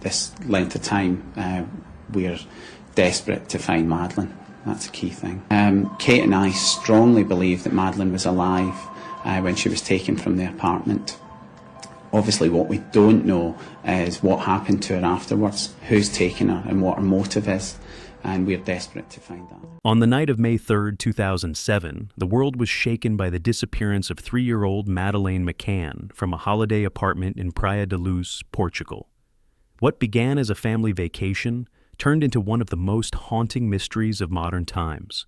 This length of time, we're desperate to find Madeleine. That's a key thing. Kate and I strongly believe that Madeleine was alive when she was taken from the apartment. Obviously, what we don't know is what happened to her afterwards, who's taken her and what her motive is, and we're desperate to find that. On the night of May 3rd, 2007, the world was shaken by the disappearance of 3-year-old Madeleine McCann from a holiday apartment in Praia da Luz, Portugal. What began as a family vacation turned into one of the most haunting mysteries of modern times.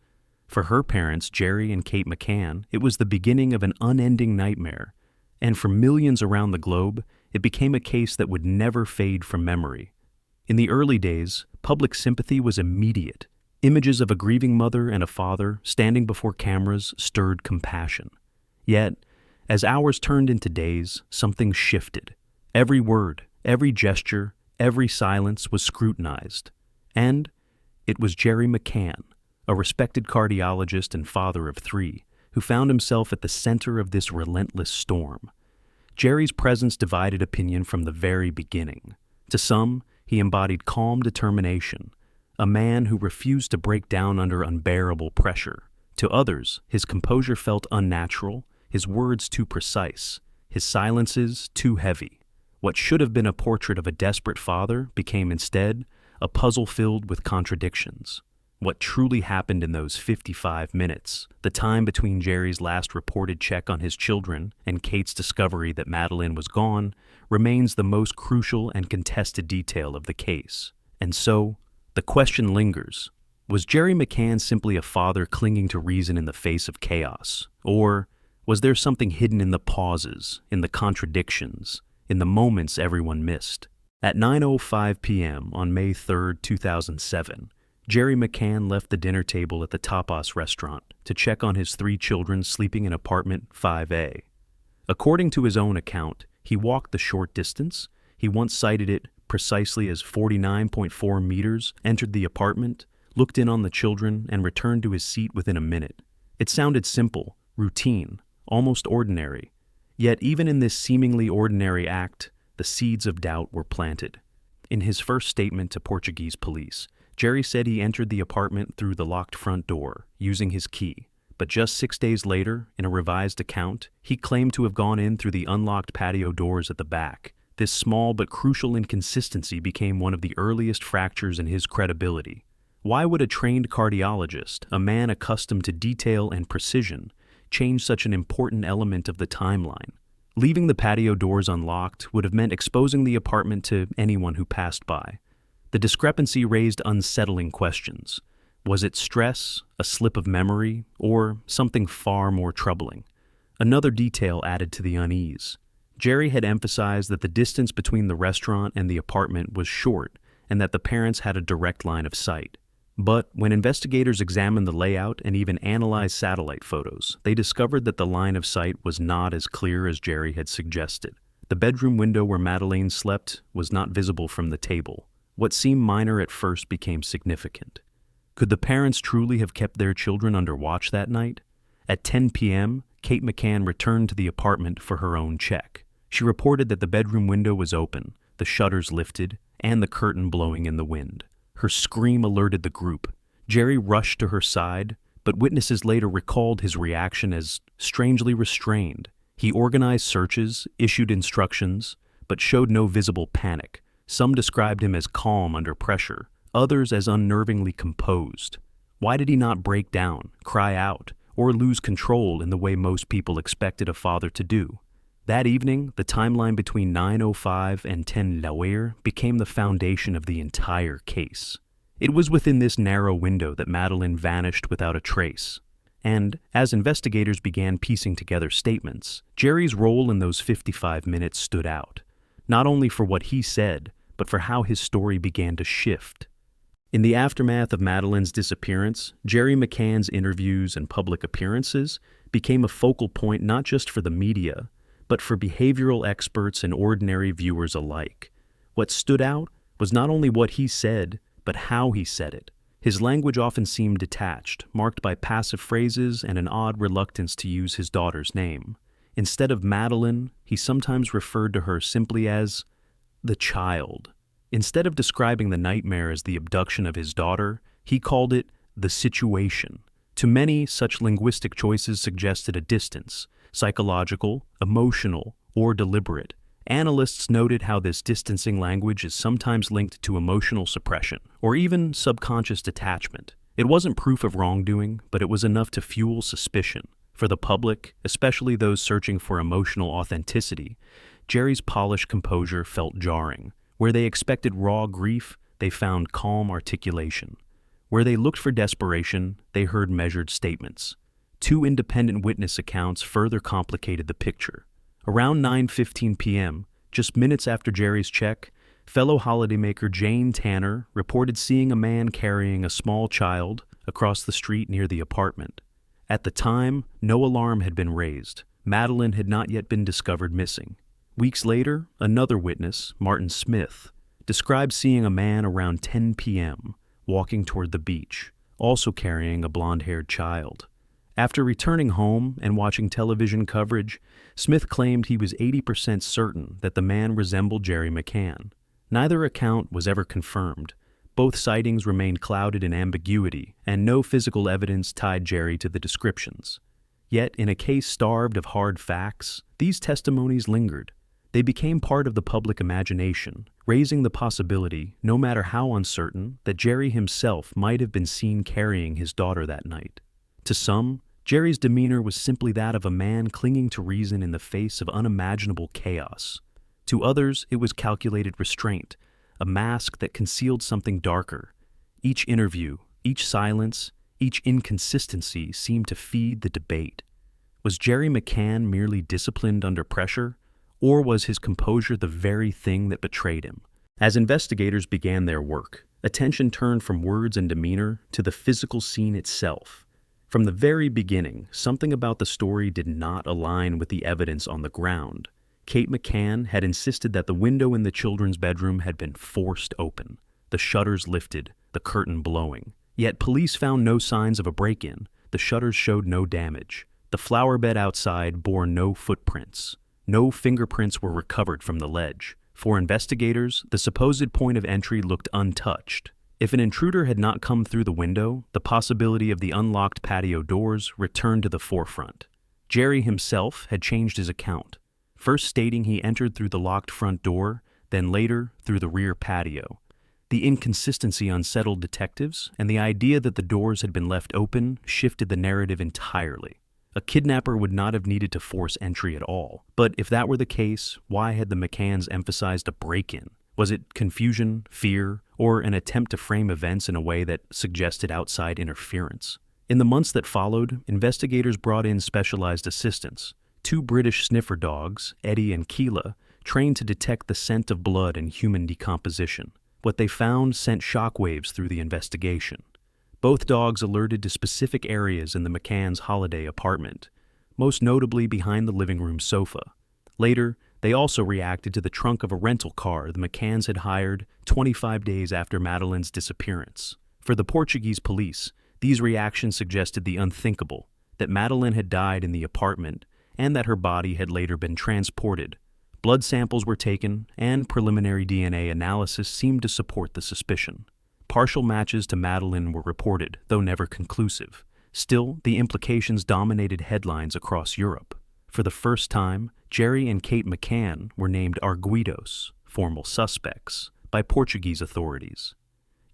For her parents, Jerry and Kate McCann, it was the beginning of an unending nightmare. And for millions around the globe, it became a case that would never fade from memory. In the early days, public sympathy was immediate. Images of a grieving mother and a father standing before cameras stirred compassion. Yet, as hours turned into days, something shifted. Every word, every gesture, every silence was scrutinized. And it was Jerry McCann, a respected cardiologist and father of 3, who found himself at the center of this relentless storm. Jerry's presence divided opinion from the very beginning. To some, he embodied calm determination, a man who refused to break down under unbearable pressure. To others, his composure felt unnatural, his words too precise, his silences too heavy. What should have been a portrait of a desperate father became instead a puzzle filled with contradictions. What truly happened in those 55 minutes, the time between Jerry's last reported check on his children and Kate's discovery that Madeleine was gone, remains the most crucial and contested detail of the case. And so, the question lingers. Was Jerry McCann simply a father clinging to reason in the face of chaos? Or was there something hidden in the pauses, in the contradictions, in the moments everyone missed? At 9:05 p.m. on May 3rd, 2007, Jerry McCann left the dinner table at the Tapas restaurant to check on his 3 children sleeping in apartment 5A. According to his own account, he walked the short distance. He once cited it precisely as 49.4 meters, entered the apartment, looked in on the children, and returned to his seat within a minute. It sounded simple, routine, almost ordinary. Yet even in this seemingly ordinary act, the seeds of doubt were planted. In his first statement to Portuguese police, Jerry said he entered the apartment through the locked front door, using his key. But just 6 days later, in a revised account, he claimed to have gone in through the unlocked patio doors at the back. This small but crucial inconsistency became one of the earliest fractures in his credibility. Why would a trained cardiologist, a man accustomed to detail and precision, change such an important element of the timeline? Leaving the patio doors unlocked would have meant exposing the apartment to anyone who passed by. The discrepancy raised unsettling questions. Was it stress, a slip of memory, or something far more troubling? Another detail added to the unease. Jerry had emphasized that the distance between the restaurant and the apartment was short and that the parents had a direct line of sight. But when investigators examined the layout and even analyzed satellite photos, they discovered that the line of sight was not as clear as Jerry had suggested. The bedroom window where Madeleine slept was not visible from the table. What seemed minor at first became significant. Could the parents truly have kept their children under watch that night? At 10 p.m., Kate McCann returned to the apartment for her own check. She reported that the bedroom window was open, the shutters lifted, and the curtain blowing in the wind. Her scream alerted the group. Jerry rushed to her side, but witnesses later recalled his reaction as strangely restrained. He organized searches, issued instructions, but showed no visible panic. Some described him as calm under pressure, others as unnervingly composed. Why did he not break down, cry out, or lose control in the way most people expected a father to do? That evening, the timeline between 9:05 and 10:00 became the foundation of the entire case. It was within this narrow window that Madeleine vanished without a trace. And as investigators began piecing together statements, Jerry's role in those 55 minutes stood out, not only for what he said, but for how his story began to shift. In the aftermath of Madeleine's disappearance, Jerry McCann's interviews and public appearances became a focal point not just for the media, but for behavioral experts and ordinary viewers alike. What stood out was not only what he said, but how he said it. His language often seemed detached, marked by passive phrases and an odd reluctance to use his daughter's name. Instead of Madeleine, he sometimes referred to her simply as the child. Instead of describing the nightmare as the abduction of his daughter, he called it the situation. To many, such linguistic choices suggested a distance, psychological, emotional, or deliberate. Analysts noted how this distancing language is sometimes linked to emotional suppression, or even subconscious detachment. It wasn't proof of wrongdoing, but it was enough to fuel suspicion. For the public, especially those searching for emotional authenticity, Jerry's polished composure felt jarring. Where they expected raw grief, they found calm articulation. Where they looked for desperation, they heard measured statements. Two independent witness accounts further complicated the picture. Around 9:15 p.m., just minutes after Jerry's check, fellow holidaymaker Jane Tanner reported seeing a man carrying a small child across the street near the apartment. At the time, no alarm had been raised. Madeleine had not yet been discovered missing. Weeks later, another witness, Martin Smith, described seeing a man around 10 p.m. walking toward the beach, also carrying a blonde-haired child. After returning home and watching television coverage, Smith claimed he was 80% certain that the man resembled Jerry McCann. Neither account was ever confirmed. Both sightings remained clouded in ambiguity, and no physical evidence tied Jerry to the descriptions. Yet, in a case starved of hard facts, these testimonies lingered. They became part of the public imagination, raising the possibility, no matter how uncertain, that Jerry himself might have been seen carrying his daughter that night. To some, Jerry's demeanor was simply that of a man clinging to reason in the face of unimaginable chaos. To others, it was calculated restraint, a mask that concealed something darker. Each interview, each silence, each inconsistency seemed to feed the debate. Was Jerry McCann merely disciplined under pressure, or was his composure the very thing that betrayed him? As investigators began their work, attention turned from words and demeanor to the physical scene itself. From the very beginning, something about the story did not align with the evidence on the ground. Kate McCann had insisted that the window in the children's bedroom had been forced open, the shutters lifted, the curtain blowing. Yet police found no signs of a break-in. The shutters showed no damage. The flower bed outside bore no footprints. No fingerprints were recovered from the ledge. For investigators, the supposed point of entry looked untouched. If an intruder had not come through the window, the possibility of the unlocked patio doors returned to the forefront. Jerry himself had changed his account, first stating he entered through the locked front door, then later through the rear patio. The inconsistency unsettled detectives, and the idea that the doors had been left open shifted the narrative entirely. A kidnapper would not have needed to force entry at all. But if that were the case, why had the McCanns emphasized a break-in? Was it confusion, fear, or an attempt to frame events in a way that suggested outside interference? In the months that followed, investigators brought in specialized assistants. Two British sniffer dogs, Eddie and Keela, trained to detect the scent of blood and human decomposition. What they found sent shockwaves through the investigation. Both dogs alerted to specific areas in the McCann's holiday apartment, most notably behind the living room sofa. Later, they also reacted to the trunk of a rental car the McCanns had hired 25 days after Madeleine's disappearance. For the Portuguese police, these reactions suggested the unthinkable, that Madeleine had died in the apartment and that her body had later been transported. Blood samples were taken, and preliminary DNA analysis seemed to support the suspicion. Partial matches to Madeleine were reported, though never conclusive. Still, the implications dominated headlines across Europe. For the first time, Jerry and Kate McCann were named arguidos, formal suspects, by Portuguese authorities.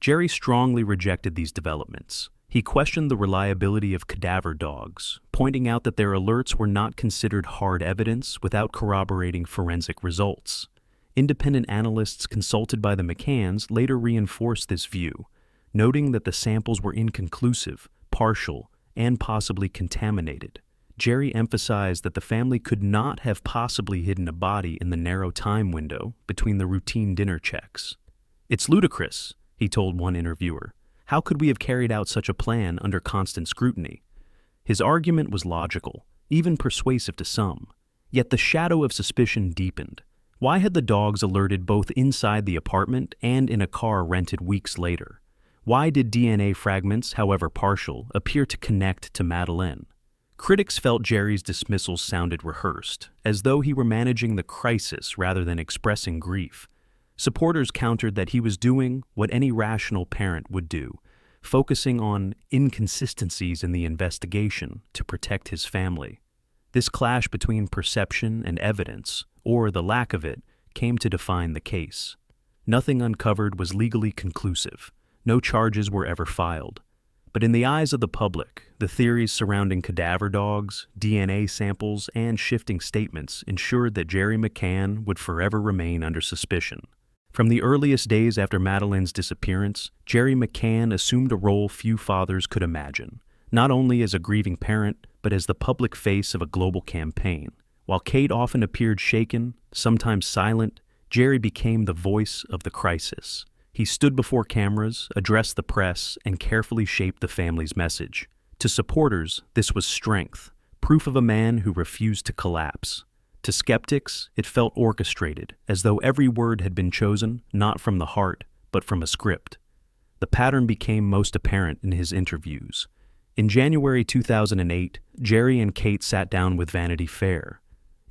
Jerry strongly rejected these developments. He questioned the reliability of cadaver dogs, pointing out that their alerts were not considered hard evidence without corroborating forensic results. Independent analysts consulted by the McCanns later reinforced this view, noting that the samples were inconclusive, partial, and possibly contaminated. Jerry emphasized that the family could not have possibly hidden a body in the narrow time window between the routine dinner checks. "It's ludicrous," he told one interviewer. "How could we have carried out such a plan under constant scrutiny?" His argument was logical, even persuasive to some. Yet the shadow of suspicion deepened. Why had the dogs alerted both inside the apartment and in a car rented weeks later? Why did DNA fragments, however partial, appear to connect to Madeleine? Critics felt Jerry's dismissals sounded rehearsed, as though he were managing the crisis rather than expressing grief. Supporters countered that he was doing what any rational parent would do, focusing on inconsistencies in the investigation to protect his family. This clash between perception and evidence, or the lack of it, came to define the case. Nothing uncovered was legally conclusive. No charges were ever filed. But in the eyes of the public, the theories surrounding cadaver dogs, DNA samples, and shifting statements ensured that Jerry McCann would forever remain under suspicion. From the earliest days after Madeleine's disappearance, Jerry McCann assumed a role few fathers could imagine, not only as a grieving parent, but as the public face of a global campaign. While Kate often appeared shaken, sometimes silent, Jerry became the voice of the crisis. He stood before cameras, addressed the press, and carefully shaped the family's message. To supporters, this was strength, proof of a man who refused to collapse. To skeptics, it felt orchestrated, as though every word had been chosen, not from the heart, but from a script. The pattern became most apparent in his interviews. In January 2008, Jerry and Kate sat down with Vanity Fair.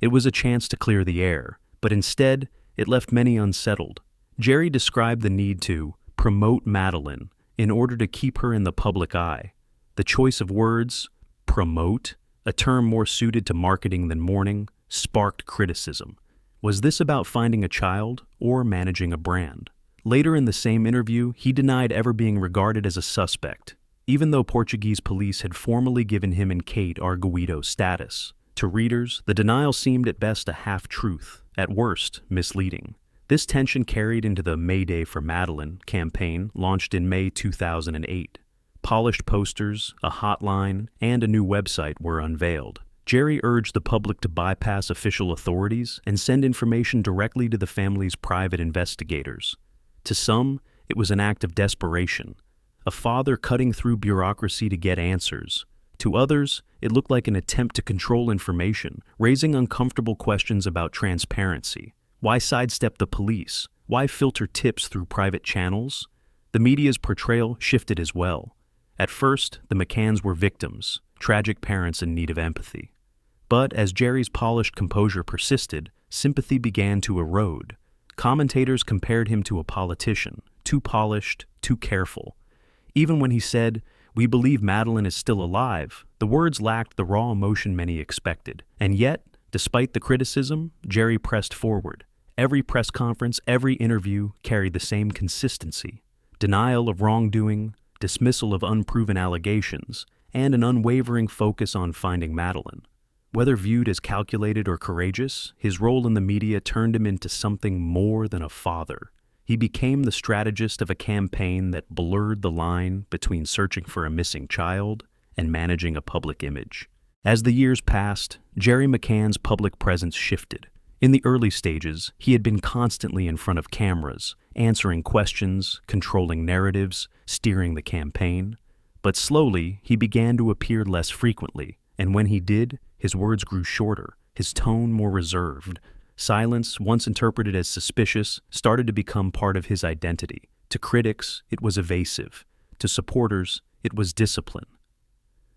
It was a chance to clear the air, but instead, it left many unsettled. Jerry described the need to promote Madeleine in order to keep her in the public eye. The choice of words, promote, a term more suited to marketing than mourning, sparked criticism. Was this about finding a child or managing a brand? Later in the same interview, he denied ever being regarded as a suspect, even though Portuguese police had formally given him and Kate arguido status. To readers, the denial seemed at best a half-truth, at worst misleading. This tension carried into the Mayday for Madeleine campaign launched in May 2008. Polished posters, a hotline, and a new website were unveiled. Jerry urged the public to bypass official authorities and send information directly to the family's private investigators. To some, it was an act of desperation, a father cutting through bureaucracy to get answers. To others, it looked like an attempt to control information, raising uncomfortable questions about transparency. Why sidestep the police? Why filter tips through private channels? The media's portrayal shifted as well. At first, the McCanns were victims, tragic parents in need of empathy. But as Jerry's polished composure persisted, sympathy began to erode. Commentators compared him to a politician, too polished, too careful. Even when he said, "We believe Madeleine is still alive," the words lacked the raw emotion many expected. And yet, despite the criticism, Jerry pressed forward. Every press conference, every interview carried the same consistency: denial of wrongdoing, dismissal of unproven allegations, and an unwavering focus on finding Madeleine. Whether viewed as calculated or courageous, his role in the media turned him into something more than a father. He became the strategist of a campaign that blurred the line between searching for a missing child and managing a public image. As the years passed, Jerry McCann's public presence shifted. In the early stages, he had been constantly in front of cameras, answering questions, controlling narratives, steering the campaign. But slowly, he began to appear less frequently, and when he did, his words grew shorter, his tone more reserved. Silence, once interpreted as suspicious, started to become part of his identity. To critics, it was evasive. To supporters, it was discipline.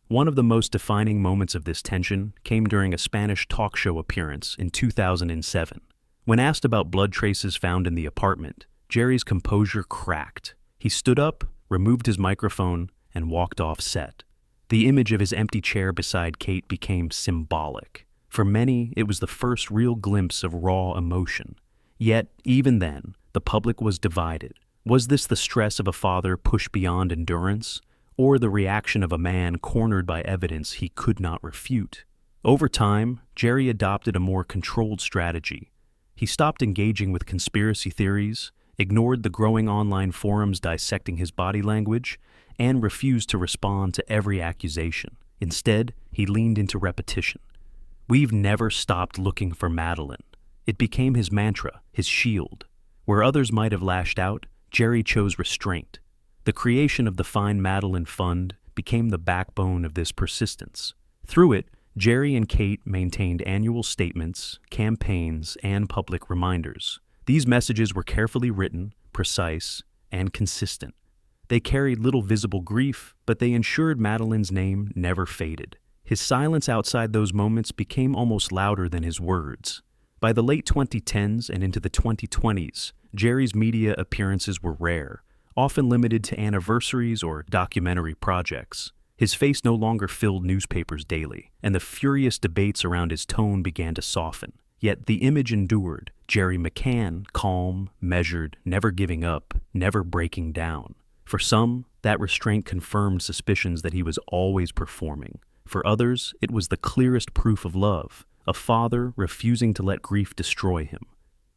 One of the most defining moments of this tension came during a Spanish talk show appearance in 2007. When asked about blood traces found in the apartment, Jerry's composure cracked. He stood up, removed his microphone, and walked off set. The image of his empty chair beside Kate became symbolic. For many, it was the first real glimpse of raw emotion. Yet, even then, the public was divided. Was this the stress of a father pushed beyond endurance, or the reaction of a man cornered by evidence he could not refute? Over time, Jerry adopted a more controlled strategy. He stopped engaging with conspiracy theories, ignored the growing online forums dissecting his body language, and refused to respond to every accusation. Instead, he leaned into repetition. "We've never stopped looking for Madeleine." It became his mantra, his shield. Where others might have lashed out, Jerry chose restraint. The creation of the Find Madeleine Fund became the backbone of this persistence. Through it, Jerry and Kate maintained annual statements, campaigns, and public reminders. These messages were carefully written, precise, and consistent. They carried little visible grief, but they ensured Madeleine's name never faded. His silence outside those moments became almost louder than his words. By the late 2010s and into the 2020s, Jerry's media appearances were rare, often limited to anniversaries or documentary projects. His face no longer filled newspapers daily, and the furious debates around his tone began to soften. Yet the image endured. Jerry McCann, calm, measured, never giving up, never breaking down. For some, that restraint confirmed suspicions that he was always performing. For others, it was the clearest proof of love, a father refusing to let grief destroy him.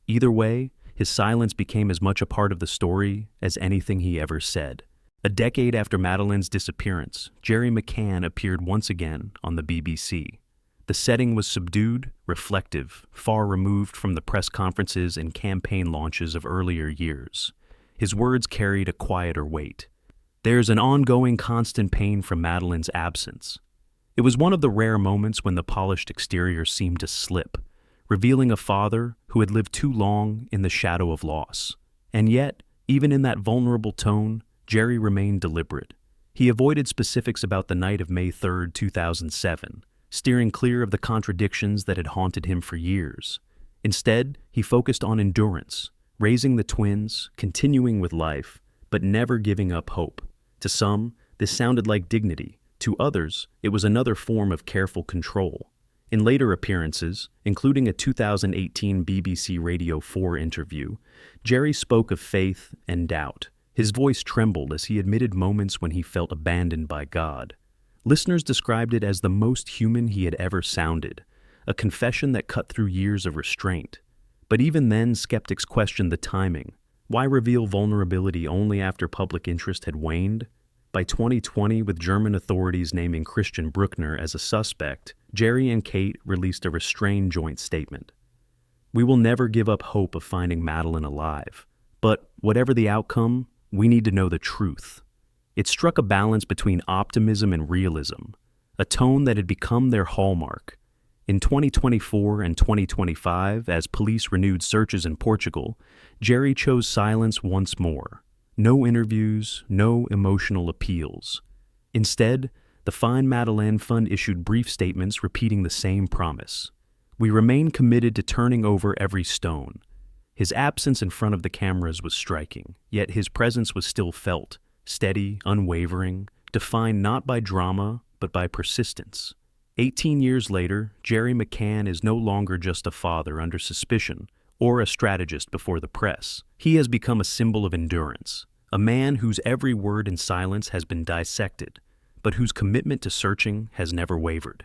Either way, his silence became as much a part of the story as anything he ever said. A decade after Madeleine's disappearance, Jerry McCann appeared once again on the BBC. The setting was subdued, reflective, far removed from the press conferences and campaign launches of earlier years. His words carried a quieter weight. "There's an ongoing constant pain from Madeleine's absence." It was one of the rare moments when the polished exterior seemed to slip, revealing a father who had lived too long in the shadow of loss. And yet, even in that vulnerable tone, Jerry remained deliberate. He avoided specifics about the night of May 3, 2007, steering clear of the contradictions that had haunted him for years. Instead, he focused on endurance, raising the twins, continuing with life, but never giving up hope. To some, this sounded like dignity. To others, it was another form of careful control. In later appearances, including a 2018 BBC Radio 4 interview, Jerry spoke of faith and doubt. His voice trembled as he admitted moments when he felt abandoned by God. Listeners described it as the most human he had ever sounded, a confession that cut through years of restraint. But even then, skeptics questioned the timing. Why reveal vulnerability only after public interest had waned? By 2020, with German authorities naming Christian Bruckner as a suspect, Jerry and Kate released a restrained joint statement. "We will never give up hope of finding Madeleine alive. But whatever the outcome, we need to know the truth." It struck a balance between optimism and realism, a tone that had become their hallmark. In 2024 and 2025, as police renewed searches in Portugal, Jerry chose silence once more. No interviews, no emotional appeals. Instead, the Find Madeleine Fund issued brief statements repeating the same promise. "We remain committed to turning over every stone." His absence in front of the cameras was striking, yet his presence was still felt, steady, unwavering, defined not by drama, but by persistence. 18 years later, Jerry McCann is no longer just a father under suspicion or a strategist before the press. He has become a symbol of endurance, a man whose every word in silence has been dissected, but whose commitment to searching has never wavered.